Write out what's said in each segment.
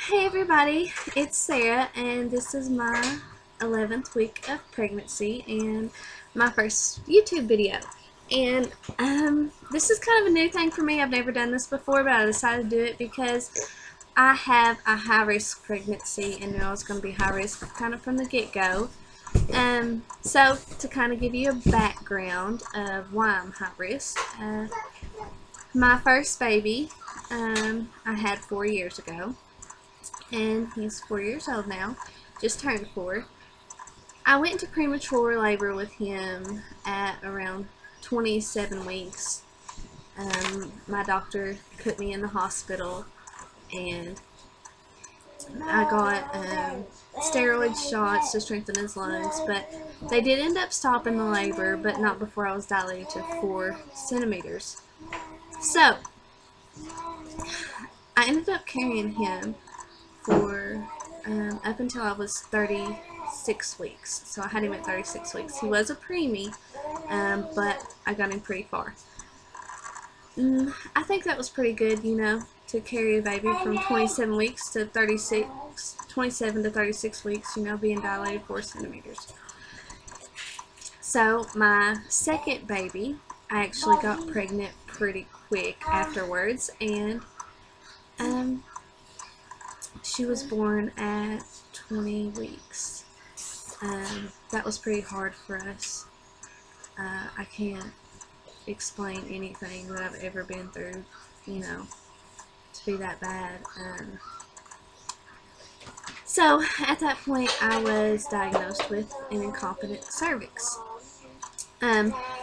Hey everybody, it's Sarah, and this is my 11th week of pregnancy and my first YouTube video. And this is kind of a new thing for me. I've never done this before, but I decided to do it because I have a high-risk pregnancy and knew I was going to be high-risk kind of from the get-go. So to kind of give you a background of why I'm high-risk, my first baby I had 4 years ago. And he's 4 years old now, just turned 4. I went into premature labor with him at around 27 weeks. My doctor put me in the hospital, and I got steroid shots to strengthen his lungs, but they did end up stopping the labor, but not before I was dilated to 4 centimeters. So, I ended up carrying him for up until I was 36 weeks. So I had him at 36 weeks. He was a preemie, but I got him pretty far. I think that was pretty good, you know, to carry a baby from 27 weeks to 27 to 36 weeks, you know, being dilated 4 centimeters. So my second baby, I actually got pregnant pretty quick afterwards, and she was born at 20 weeks. That was pretty hard for us. I can't explain anything that I've ever been through, you know, to be that bad. So at that point I was diagnosed with an incompetent cervix.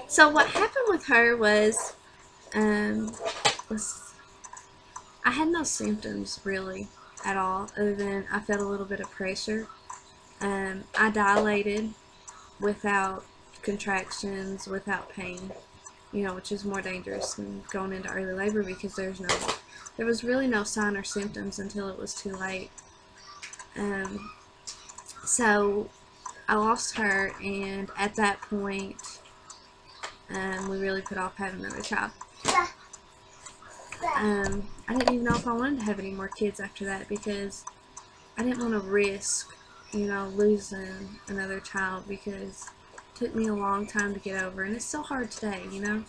So what happened with her was I had no symptoms really at all, other than I felt a little bit of pressure. I dilated without contractions, without pain, you know, which is more dangerous than going into early labor because there was really no sign or symptoms until it was too late. So I lost her, and at that point we really put off having another child. I didn't even know if I wanted to have any more kids after that because I didn't want to risk, you know, losing another child, because it took me a long time to get over, and it's still hard today, you know,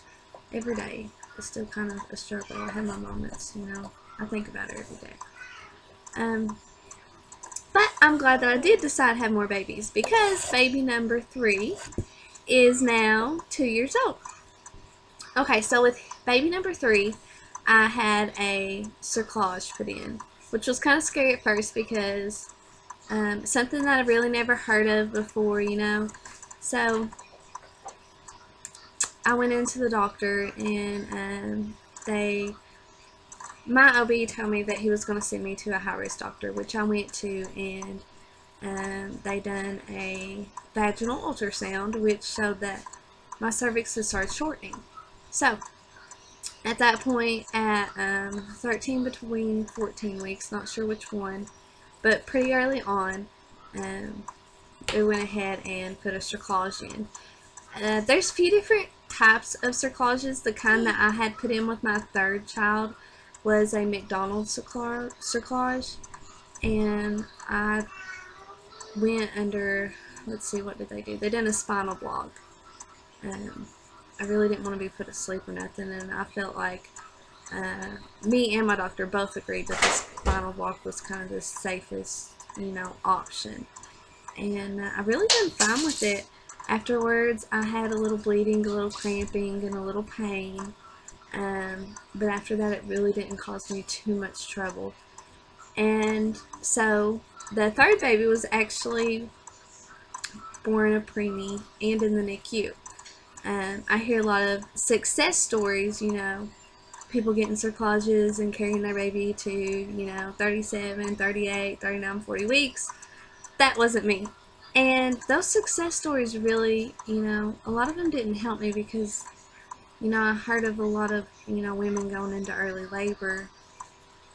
every day. It's still kind of a struggle. I have my moments, you know, I think about it every day. But I'm glad that I did decide to have more babies, because baby number 3 is now 2 years old. Okay, so with baby number 3, I had a cerclage put in, which was kind of scary at first because something that I really never heard of before, you know. So I went into the doctor, and my OB told me that he was going to send me to a high-risk doctor, which I went to, and they done a vaginal ultrasound, which showed that my cervix had started shortening. So at that point, at 13 between 14 weeks, not sure which one, but pretty early on, they went ahead and put a cerclage in. There's a few different types of cerclages. The kind that I had put in with my 3rd child was a McDonald's cerclage, and I went under, let's see, what did they do? They done a spinal block. I really didn't want to be put asleep or nothing, and I felt like me and my doctor both agreed that this spinal block was kind of the safest, you know, option. And I really been fine with it. Afterwards, I had a little bleeding, a little cramping, and a little pain. But after that, it really didn't cause me too much trouble. And so the 3rd baby was actually born a preemie and in the NICU. I hear a lot of success stories, you know, people getting cerclages and carrying their baby to, you know, 37, 38, 39, 40 weeks. That wasn't me. And those success stories really, you know, a lot of them didn't help me because, you know, I heard of a lot of, you know, women going into early labor,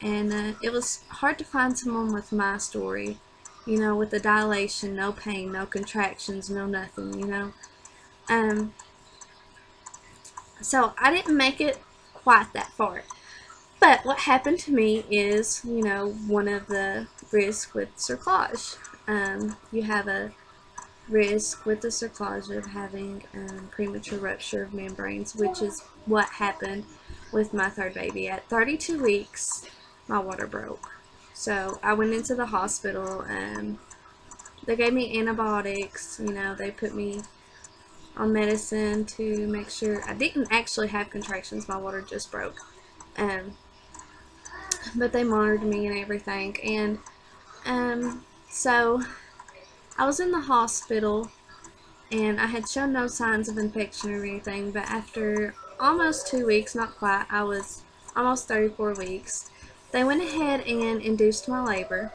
and it was hard to find someone with my story, you know, with the dilation, no pain, no contractions, no nothing, you know. So I didn't make it quite that far. But what happened to me is, you know, one of the risks with cerclage. You have a risk with the cerclage of having premature rupture of membranes, which is what happened with my third baby. At 32 weeks, my water broke. So I went into the hospital, and they gave me antibiotics. You know, they put me on medicine to make sure I didn't actually have contractions. My water just broke. But they monitored me and everything. And so I was in the hospital, and I had shown no signs of infection or anything, but after almost 2 weeks, not quite, I was almost 34 weeks, they went ahead and induced my labor.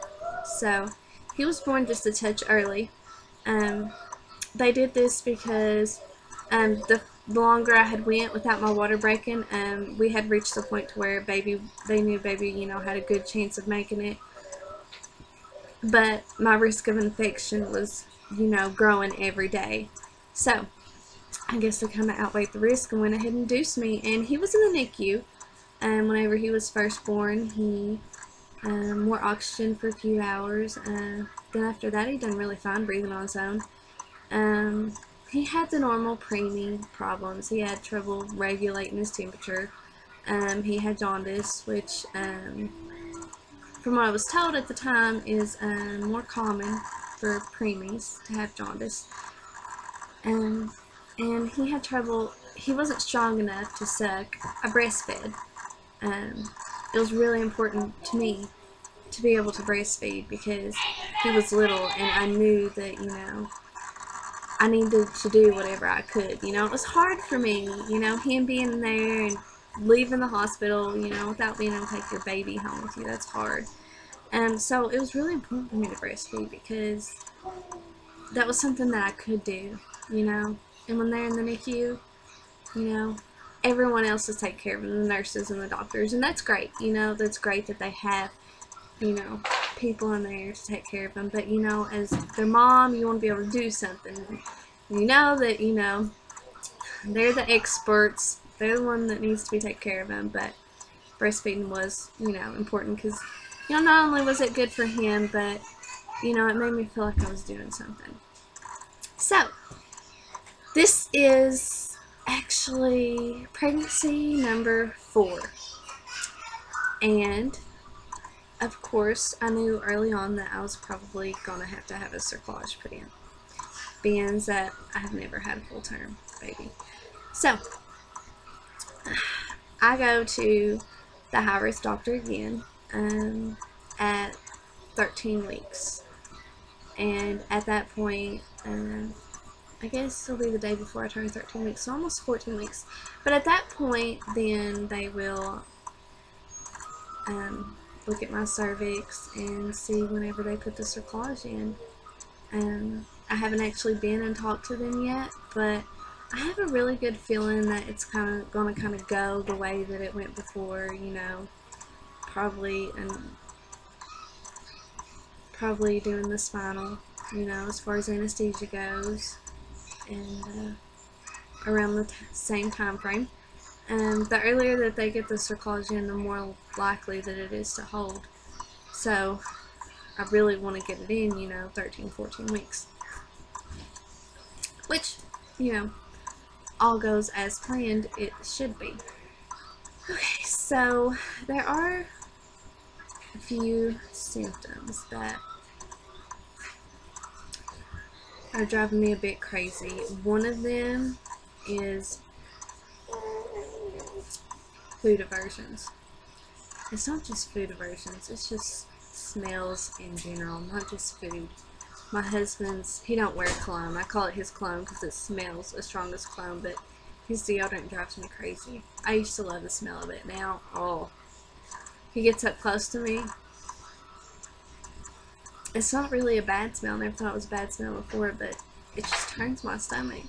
So he was born just a touch early. They did this because the longer I had went without my water breaking, we had reached the point to where they knew baby, you know, had a good chance of making it. But my risk of infection was, you know, growing every day. So I guess they kind of outweighed the risk and went ahead and induced me. And he was in the NICU. And whenever he was first born, he wore oxygen for a few hours. Then after that, he done really fine breathing on his own. He had the normal preemie problems. He had trouble regulating his temperature. He had jaundice, which from what I was told at the time is more common for preemies to have jaundice. And he had trouble, he wasn't strong enough to suck. I breastfed. It was really important to me to be able to breastfeed because he was little, and I knew that, you know, I needed to do whatever I could. You know, it was hard for me, you know, him being there and leaving the hospital, you know, without being able to take your baby home with you. That's hard. So it was really important for me to breastfeed because that was something that I could do, you know. And when they're in the NICU, you know, everyone else is taking care of them, the nurses and the doctors, and that's great, you know. That's great that they have, you know, people in there to take care of them. But, you know, as their mom, you want to be able to do something. You know that, you know, they're the experts. They're the one that needs to be taking care of them. But breastfeeding was, you know, important because, you know, not only was it good for him, but, you know, it made me feel like I was doing something. So, this is actually pregnancy number 4. And of course, I knew early on that I was probably going to have a cerclage put in, being that I have never had a full-term baby. So, I go to the high-risk doctor again at 13 weeks. And at that point, I guess it'll be the day before I turn 13 weeks, so almost 14 weeks. But at that point, then they will look at my cervix and see whenever they put the cerclage in. I haven't actually been and talked to them yet, but I have a really good feeling that it's going to go the way that it went before, you know, probably doing the spinal, you know, as far as anesthesia goes, and around the same time frame. The earlier that they get the cerclage in, the more likely that it is to hold. So I really want to get it in, you know, 13, 14 weeks. Which, you know, all goes as planned, it should be. Okay, so there are a few symptoms that are driving me a bit crazy. One of them is food aversions. It's not just food aversions, it's just smells in general, not just food. My husband's, he don't wear cologne. I call it his cologne because it smells as strong as cologne, but his deodorant drives me crazy. I used to love the smell of it. Now, oh, he gets up close to me. It's not really a bad smell. I never thought it was a bad smell before, but it just turns my stomach.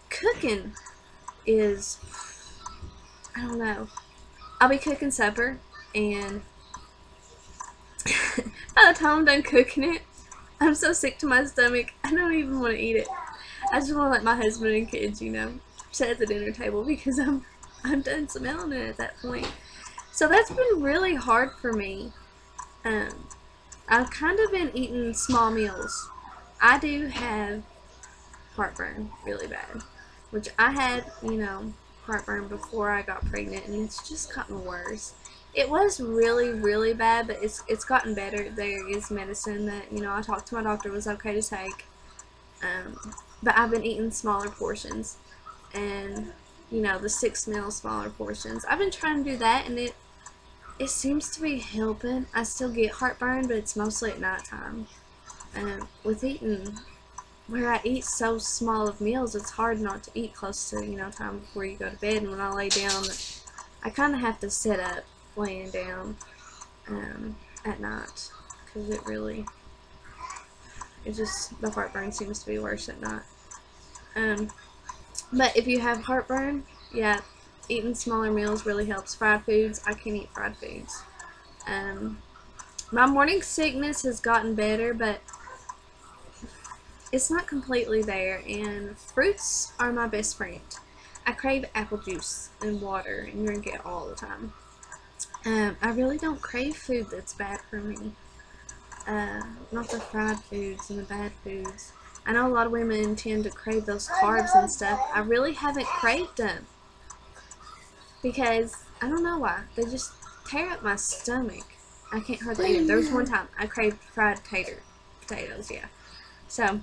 Cooking is, I don't know. I'll be cooking supper, and by the time I'm done cooking it, I'm so sick to my stomach, I don't even want to eat it. I just want to let my husband and kids, you know, sit at the dinner table because I'm done smelling it at that point. So that's been really hard for me. I've kind of been eating small meals. I do have heartburn really bad, which I had, heartburn before I got pregnant, and it's just gotten worse. It was really, really bad, but it's gotten better. There is medicine that, I talked to my doctor was okay to take. But I've been eating smaller portions, and, the 6 meal smaller portions. I've been trying to do that, and it seems to be helping. I still get heartburn, but it's mostly at nighttime. With eating, where I eat so small of meals, it's hard not to eat close to, time before you go to bed. And when I lay down, I kind of have to sit up laying down at night, because the heartburn seems to be worse at night. But if you have heartburn, yeah, eating smaller meals really helps. Fried foods, I can't eat fried foods. My morning sickness has gotten better, but it's not completely there, and fruits are my best friend. I crave apple juice and water and drink it all the time. I really don't crave food that's bad for me. Not the fried foods and the bad foods. I know a lot of women tend to crave those carbs and stuff. I really haven't craved them, because I don't know why. They just tear up my stomach. I can't hardly eat them. There was one time I craved fried potatoes, yeah. So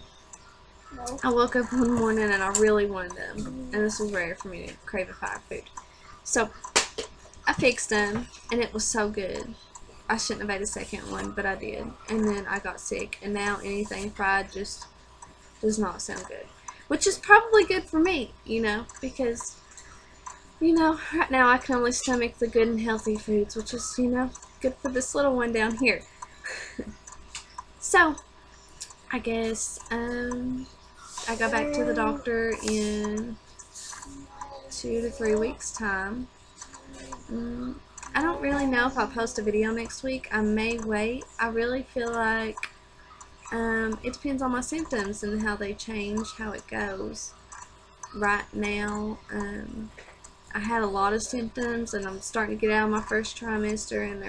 I woke up one morning and I really wanted them, and this was rare for me to crave a fried food. So I fixed them, and it was so good. I shouldn't have ate a second one, but I did. And then I got sick, and now anything fried just does not sound good. Which is probably good for me, because, right now I can only stomach the good and healthy foods, which is, good for this little one down here. So, I guess, I go back to the doctor in 2 to 3 weeks' time. I don't really know if I'll post a video next week. I may wait. I really feel like it depends on my symptoms and how they change, how it goes. Right now, I had a lot of symptoms, and I'm starting to get out of my first trimester, and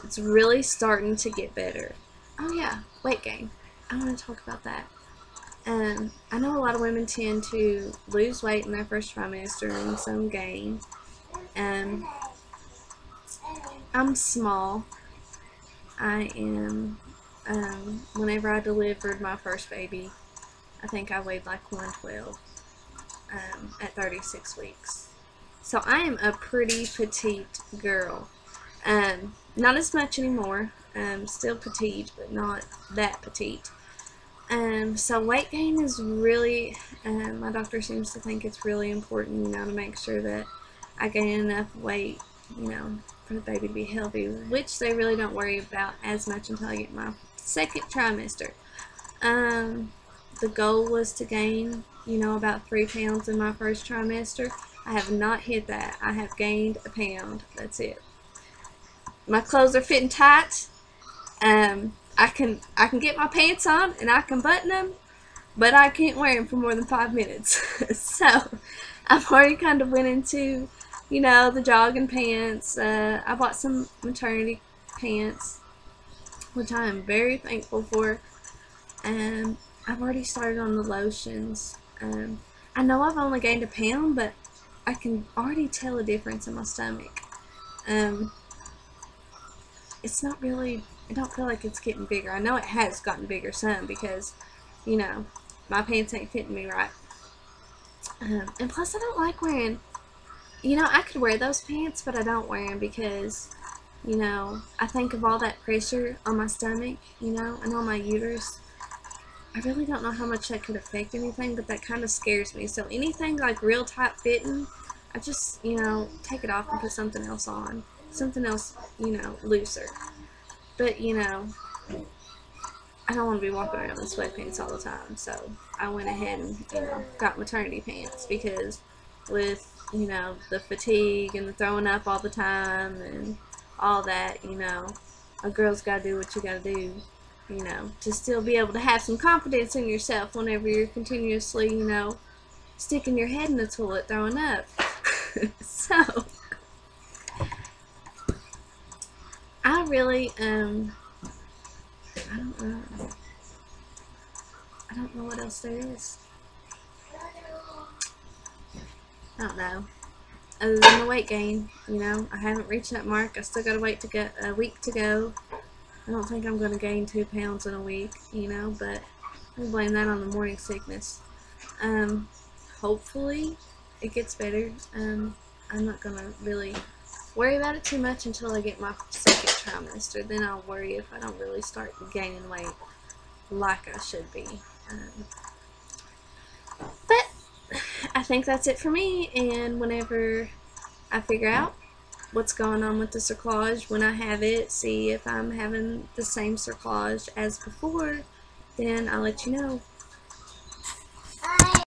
it's really starting to get better. Oh yeah, weight gain. I want to talk about that. I know a lot of women tend to lose weight in their first trimester and some gain. I'm small. I am, whenever I delivered my first baby, I think I weighed like 112 at 36 weeks. So I am a pretty petite girl. Not as much anymore. Still petite, but not that petite. So weight gain is really, my doctor seems to think it's really important, to make sure that I gain enough weight, for the baby to be healthy, which they really don't worry about as much until I get my second trimester. The goal was to gain, about 3 pounds in my first trimester. I have not hit that. I have gained a pound. That's it. My clothes are fitting tight. I can get my pants on and I can button them, but I can't wear them for more than 5 minutes. So I've already kind of went into, the jogging pants. I bought some maternity pants, which I am very thankful for. I've already started on the lotions. I know I've only gained a pound, but I can already tell a difference in my stomach. It's not really, I don't feel like it's getting bigger. I know it has gotten bigger some because, my pants ain't fitting me right. And plus I don't like wearing, I could wear those pants, but I don't wear them because, I think of all that pressure on my stomach, and on my uterus. I really don't know how much that could affect anything, but that kind of scares me. So anything like real tight fitting, I just, take it off and put something else on. Something else, looser. But, I don't want to be walking around in sweatpants all the time. So I went ahead and, got maternity pants because with, the fatigue and the throwing up all the time and all that, a girl's got to do what you got to do, to still be able to have some confidence in yourself whenever you're continuously, sticking your head in the toilet throwing up. So, really, I don't know what else there is. I don't know. Other than the weight gain, you know, I haven't reached that mark. I still gotta wait to get a week to go. I don't think I'm gonna gain 2 pounds in a week, you know, but I blame that on the morning sickness. Hopefully it gets better. I'm not gonna really worry about it too much until I get my second trimester. Then I'll worry if I don't really start gaining weight like I should be. But I think that's it for me, and whenever I figure out what's going on with the cerclage, when I have it, see if I'm having the same cerclage as before, then I'll let you know.